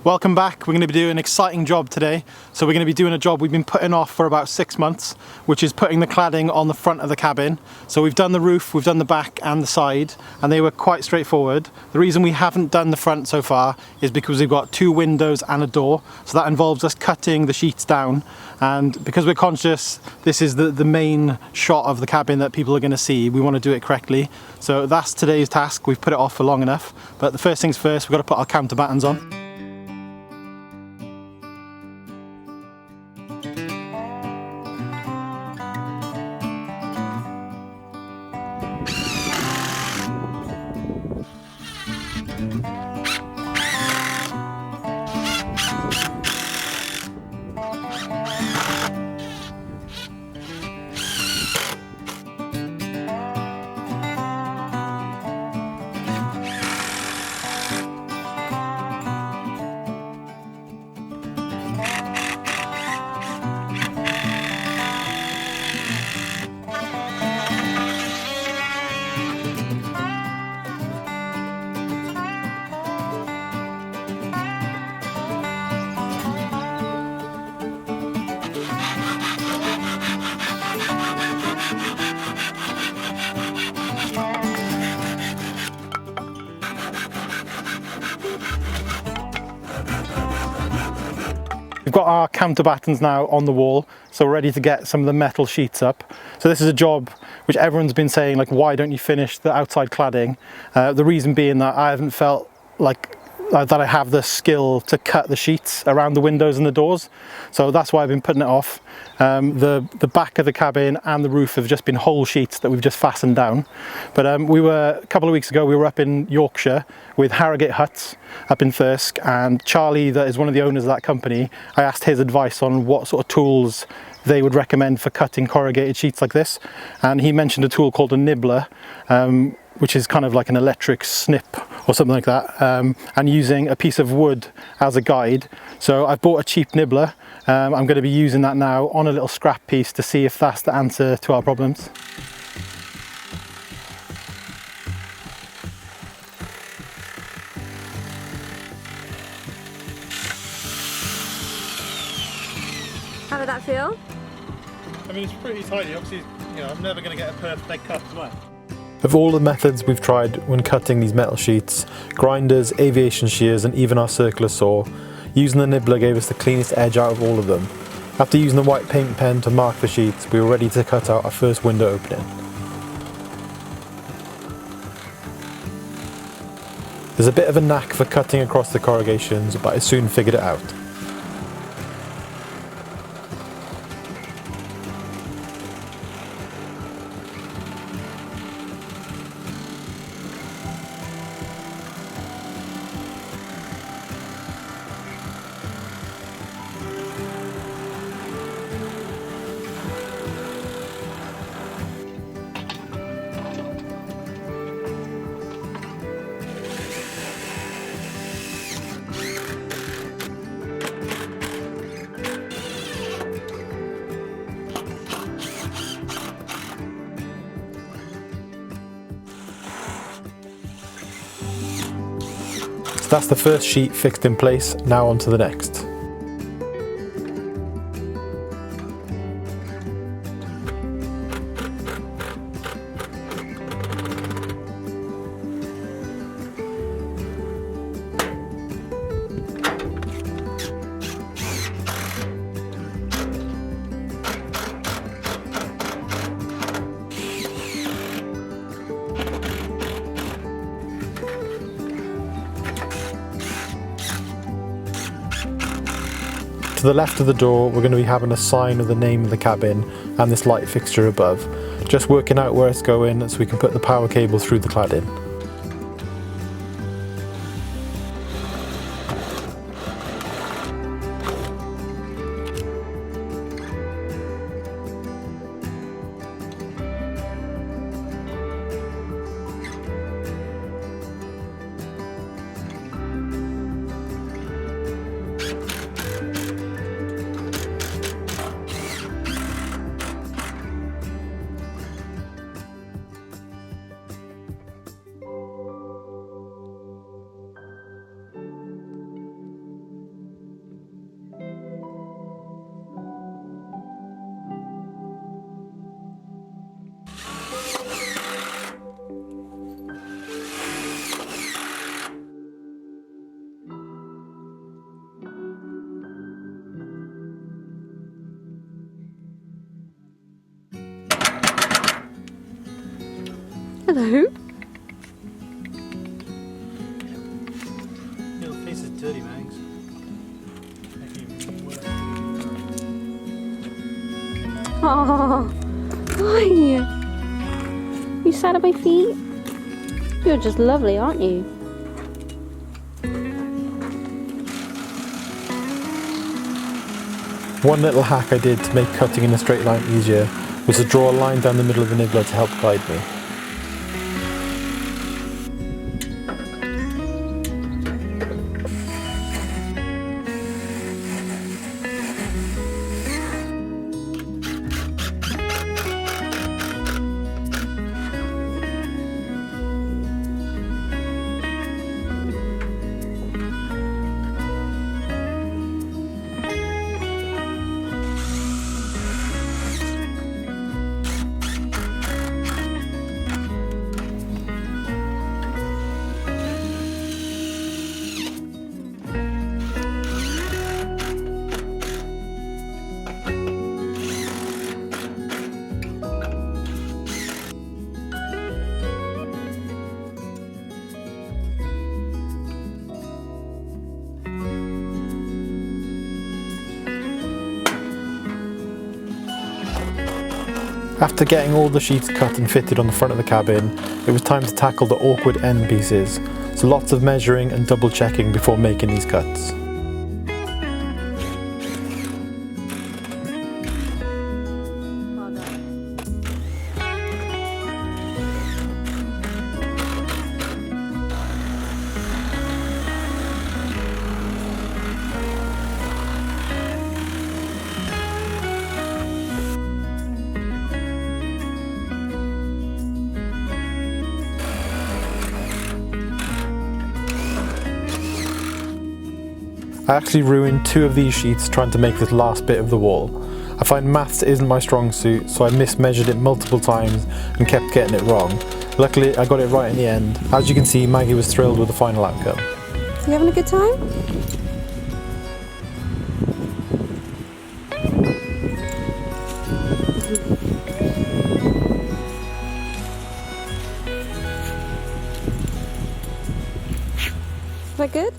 Welcome back. We're going to be doing an exciting job today. So we're going to be doing a job we've been putting off for about 6 months, which is putting the cladding on the front of the cabin. So we've done the roof, we've done the back and the side, and they were quite straightforward. The reason we haven't done the front so far is because we've got 2 windows and a door. So that involves us cutting the sheets down. And because we're conscious this is the main shot of the cabin that people are going to see, we want to do it correctly. So that's today's task. We've put it off for long enough. But the first things first, we've got to put our counterbattens on. We've got our counterbattens now on the wall, so we're ready to get some of the metal sheets up. So this is a job which everyone's been saying, like, why don't you finish the outside cladding? The reason being that I haven't felt like that I have the skill to cut the sheets around the windows and the doors. So that's why I've been putting it off. The back of the cabin and the roof have just been whole sheets that we've just fastened down. But a couple of weeks ago, we were up in Yorkshire with Harrogate Huts up in Thirsk, and Charlie, that is one of the owners of that company, I asked his advice on what sort of tools they would recommend for cutting corrugated sheets like this. And he mentioned a tool called a nibbler, which is kind of like an electric snip or something like that, and using a piece of wood as a guide. So I've bought a cheap nibbler. I'm going to be using that now on a little scrap piece to see if that's the answer to our problems. How did that feel? I mean, it's pretty tidy. Obviously, you know, I'm never going to get a perfect cut as well. Of all the methods we've tried when cutting these metal sheets, grinders, aviation shears and even our circular saw, using the nibbler gave us the cleanest edge out of all of them. After using the white paint pen to mark the sheets, we were ready to cut out our first window opening. There's a bit of a knack for cutting across the corrugations, but I soon figured it out. So that's the first sheet fixed in place, now on to the next. To the left of the door, we're going to be having a sign of the name of the cabin and this light fixture above. Just working out where it's going so we can put the power cable through the cladding. Hello. Your face is dirty, Mags. Oh, why? You sat at my feet? You're just lovely, aren't you? One little hack I did to make cutting in a straight line easier was to draw a line down the middle of the nibbler to help guide me. After getting all the sheets cut and fitted on the front of the cabin, it was time to tackle the awkward end pieces, so lots of measuring and double checking before making these cuts. I actually ruined 2 of these sheets trying to make this last bit of the wall. I find maths isn't my strong suit, so I mismeasured it multiple times and kept getting it wrong. Luckily I got it right in the end. As you can see, Maggie was thrilled with the final outcome. You having a good time? Is that good?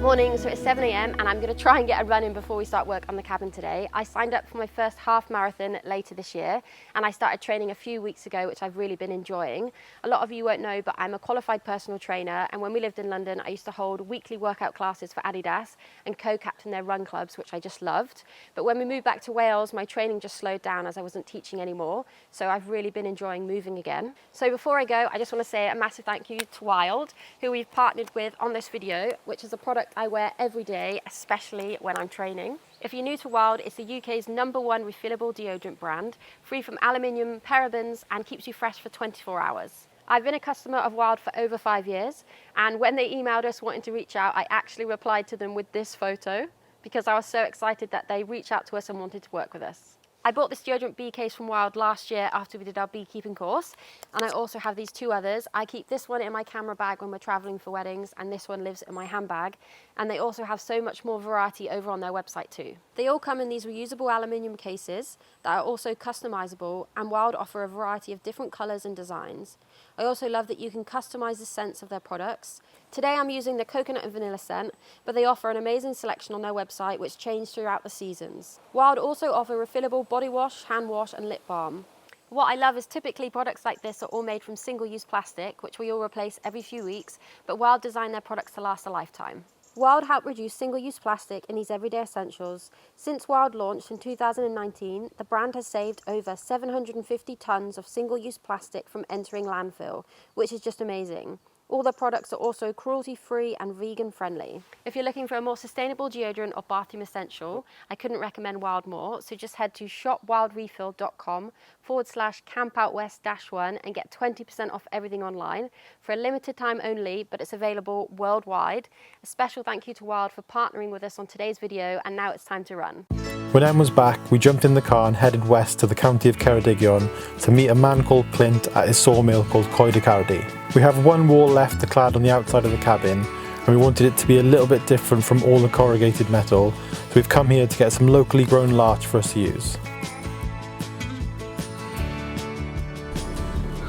Morning, so it's 7 AM and I'm going to try and get a run in before we start work on the cabin today. I signed up for my first half marathon later this year and I started training a few weeks ago, which I've really been enjoying. A lot of you won't know, but I'm a qualified personal trainer, and when we lived in London I used to hold weekly workout classes for Adidas and co-captain their run clubs, which I just loved. But when we moved back to Wales, my training just slowed down as I wasn't teaching anymore, so I've really been enjoying moving again. So before I go, I just want to say a massive thank you to Wild, who we've partnered with on this video, which is a product I wear every day, especially when I'm training. If you're new to Wild, it's the UK's #1 refillable deodorant brand, free from aluminium, parabens, and keeps you fresh for 24 hours. I've been a customer of Wild for over 5 years, and when they emailed us wanting to reach out, I actually replied to them with this photo because I was so excited that they reached out to us and wanted to work with us. I bought this deodorant bee case from Wild last year after we did our beekeeping course, and I also have these 2 others. I keep this one in my camera bag when we're traveling for weddings, and this one lives in my handbag, and they also have so much more variety over on their website too. They all come in these reusable aluminium cases that are also customizable, and Wild offer a variety of different colors and designs. I also love that you can customize the scents of their products. Today I'm using the coconut and vanilla scent, but they offer an amazing selection on their website which change throughout the seasons. Wild also offer refillable body wash, hand wash and lip balm. What I love is typically products like this are all made from single-use plastic, which we all replace every few weeks, but Wild design their products to last a lifetime. Wild help reduce single-use plastic in these everyday essentials. Since Wild launched in 2019, the brand has saved over 750 tons of single-use plastic from entering landfill, which is just amazing. All their products are also cruelty-free and vegan-friendly. If you're looking for a more sustainable deodorant or bathroom essential, I couldn't recommend Wild more, so just head to shopwildrefill.com/campoutwest-1 and get 20% off everything online for a limited time only, but it's available worldwide. A special thank you to Wild for partnering with us on today's video, and now it's time to run. When Em was back, we jumped in the car and headed west to the county of Ceredigion to meet a man called Clint at his sawmill called Coed y Cardi. We have one wall left to clad on the outside of the cabin, and we wanted it to be a little bit different from all the corrugated metal, so we've come here to get some locally grown larch for us to use.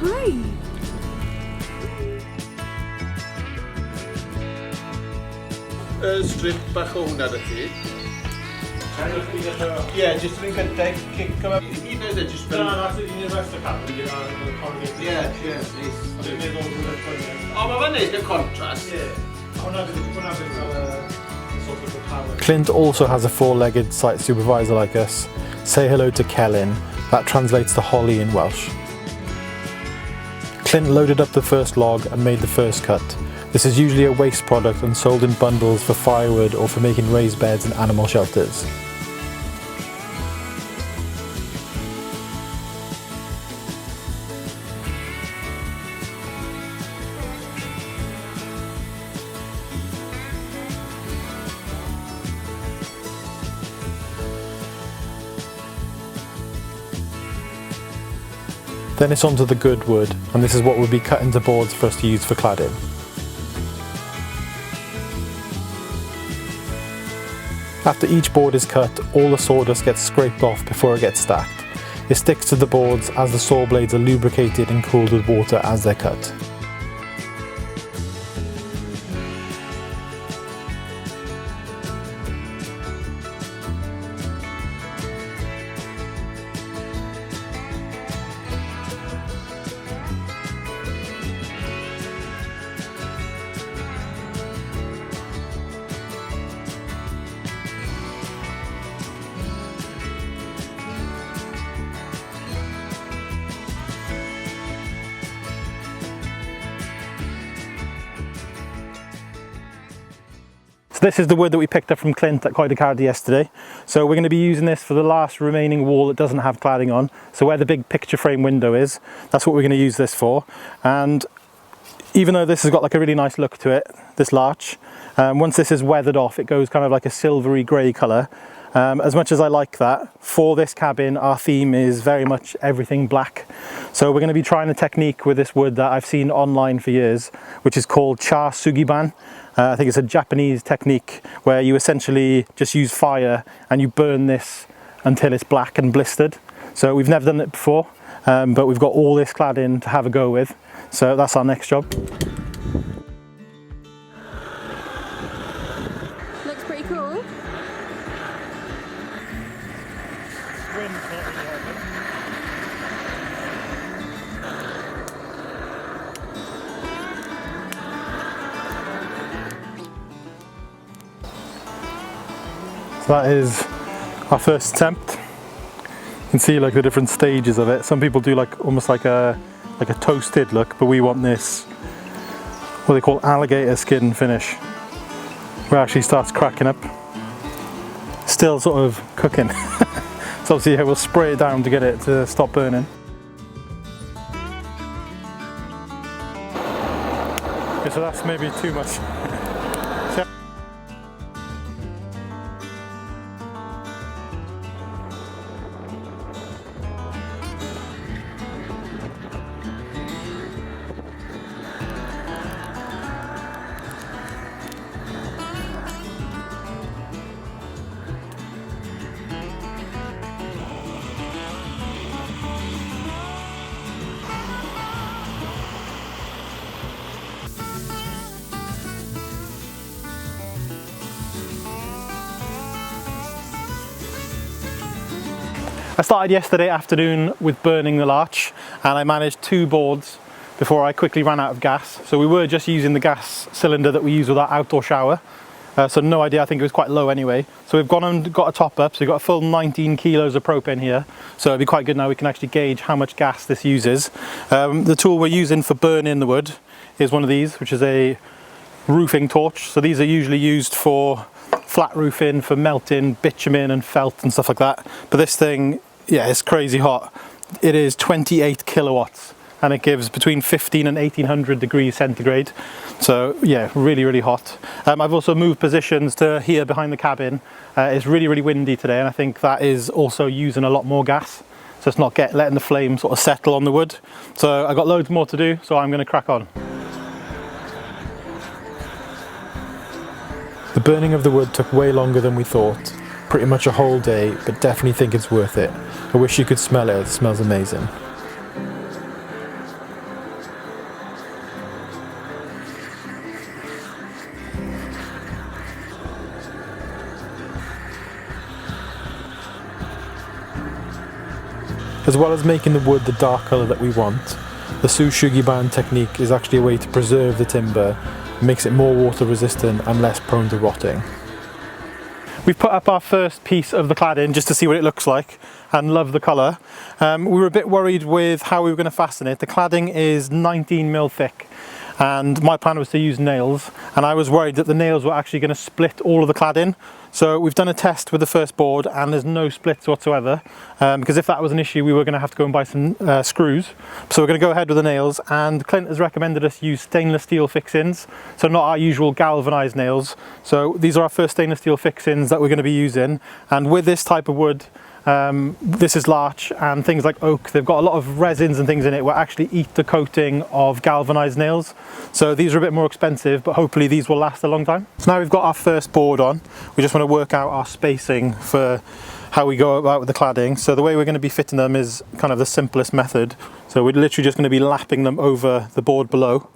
Hi. Strip bach o hwnna dy chi. Yeah, just yn gyntaf, cic o fe. Un oed e, just fel... that's it, you rest the cabin, you know, the corrugated. Yeah, neis. O, mae fe'n neis, y contrast. Clint also has a four-legged site supervisor like us. Say hello to Celyn, that translates to holly in Welsh. Clint loaded up the first log and made the first cut. This is usually a waste product and sold in bundles for firewood or for making raised beds and animal shelters. Then it's onto the good wood, and this is what will be cut into boards for us to use for cladding. After each board is cut, all the sawdust gets scraped off before it gets stacked. It sticks to the boards as the saw blades are lubricated and cooled with water as they're cut. This is the wood that we picked up from Clint at Coed y Cardi yesterday. So we're going to be using this for the last remaining wall that doesn't have cladding on. So where the big picture frame window is, that's what we're going to use this for. And even though this has got like a really nice look to it, this larch, once this is weathered off, it goes kind of like a silvery grey colour. As much as I like that, for this cabin our theme is very much everything black. So we're going to be trying a technique with this wood that I've seen online for years, which is called char sugiban. I think it's a Japanese technique where you essentially just use fire and you burn this until it's black and blistered. So we've never done it before, but we've got all this cladding to have a go with. So that's our next job. Looks pretty cool. So that is our first attempt. You can see like the different stages of it. Some people do like almost like a toasted look, but we want this, what they call alligator skin finish, where it actually starts cracking up. Still sort of cooking. So obviously we'll spray it down to get it to stop burning. Okay, so that's maybe too much. I started yesterday afternoon with burning the larch, and I managed 2 boards before I quickly ran out of gas. So we were just using the gas cylinder that we use with our outdoor shower. So no idea, I think it was quite low anyway. So we've gone and got a top up, so we've got a full 19 kilos of propane here. So it'd be quite good now, we can actually gauge how much gas this uses. The tool we're using for burning the wood is one of these, which is a roofing torch. So these are usually used for flat roofing, for melting bitumen and felt and stuff like that. But this thing, yeah, it's crazy hot. It is 28 kilowatts. and it gives between 15 and 1800 degrees centigrade. So yeah, really, really hot. I've also moved positions to here behind the cabin. It's really, really windy today, and I think that is also using a lot more gas. So it's not letting the flame sort of settle on the wood. So I've got loads more to do, so I'm going to crack on. The burning of the wood took way longer than we thought. Pretty much a whole day, but definitely think it's worth it. I wish you could smell it, it smells amazing. As well as making the wood the dark colour that we want, the Suzuki-ban technique is actually a way to preserve the timber, makes it more water resistant and less prone to rotting. We've put up our first piece of the cladding just to see what it looks like, and love the colour. We were a bit worried with how we were going to fasten it. The cladding is 19mm thick, and my plan was to use nails, and I was worried that the nails were actually going to split all of the cladding. So we've done a test with the first board and there's no splits whatsoever, because if that was an issue we were going to have to go and buy some screws. So we're going to go ahead with the nails, and Clint has recommended us use stainless steel fixings, so not our usual galvanized nails. So these are our first stainless steel fixings that we're going to be using, and with this type of wood, this is larch, and things like oak, they've got a lot of resins and things in it that actually eat the coating of galvanized nails. So these are a bit more expensive, but hopefully these will last a long time. So now we've got our first board on, we just want to work out our spacing for how we go about with the cladding. So the way we're going to be fitting them is kind of the simplest method. So we're literally just going to be lapping them over the board below,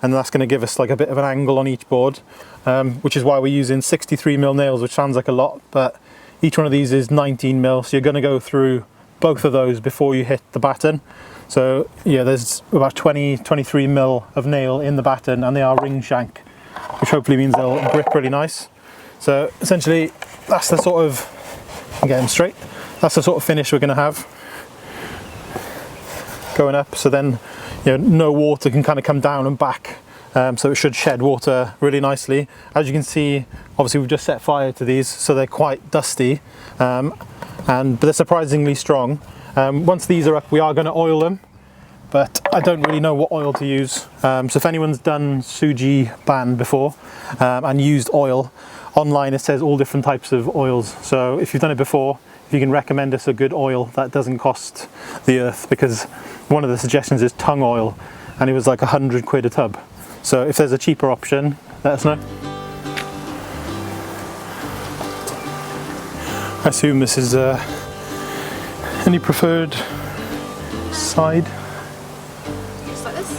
and that's going to give us like a bit of an angle on each board, which is why we're using 63mm nails, which sounds like a lot, but each one of these is 19mm, so you're going to go through both of those before you hit the batten. So yeah, there's about 23mm of nail in the batten, and they are ring shank, which hopefully means they'll grip really nice. So essentially that's the sort of, get them straight, that's the sort of finish we're going to have going up. So then, you know, no water can kind of come down and back. So it should shed water really nicely. As you can see, obviously we've just set fire to these, so they're quite dusty, but they're surprisingly strong. Once these are up, we are going to oil them, but I don't really know what oil to use. So if anyone's done Suzuki-ban before and used oil, online it says all different types of oils. So if you've done it before, if you can recommend us a good oil that doesn't cost the earth, because one of the suggestions is tung oil, and it was like 100 quid a tub. So if there's a cheaper option, let us know. I assume this is any preferred side? Just like this?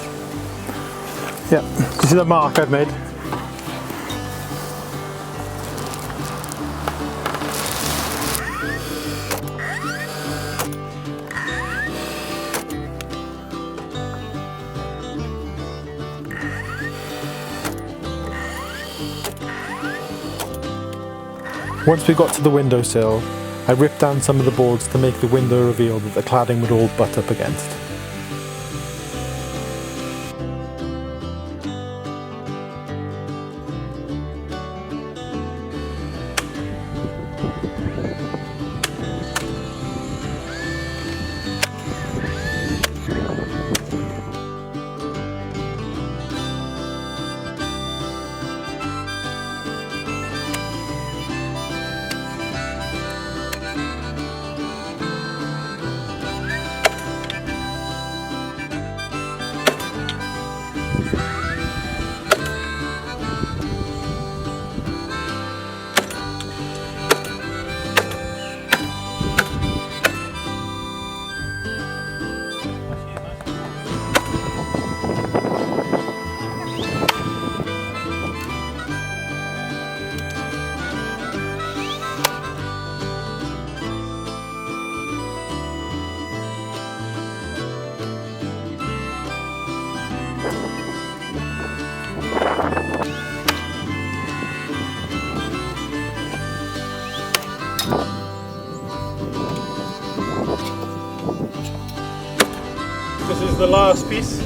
Yeah, you see the mark I've made? Once we got to the windowsill, I ripped down some of the boards to make the window reveal that the cladding would all butt up against. This is the last piece.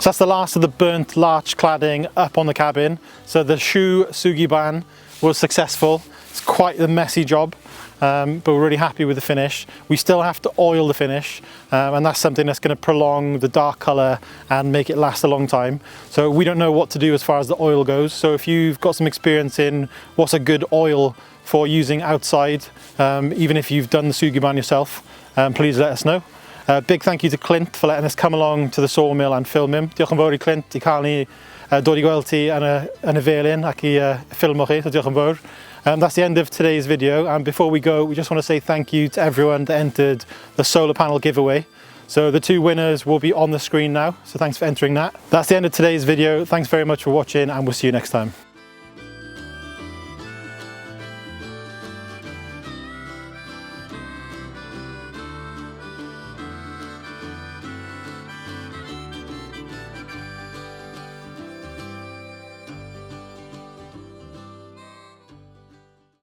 So that's the last of the burnt larch cladding up on the cabin. So the Suzuki-ban was successful. It's quite a messy job, but we're really happy with the finish. We still have to oil the finish, and that's something that's going to prolong the dark colour and make it last a long time. So we don't know what to do as far as the oil goes. So if you've got some experience in what's a good oil for using outside, even if you've done the sugiban yourself, please let us know. Big thank you to Clint for letting us come along to the sawmill and film him. Diolch yn fawr I Clint I cael ni dod I gweld ti yn y felin ac I ffilmo chi, so diolch yn fawr. That's the end of today's video, and before we go, we just want to say thank you to everyone that entered the solar panel giveaway. So the 2 winners will be on the screen now, so thanks for entering that. That's the end of today's video. Thanks very much for watching, and we'll see you next time.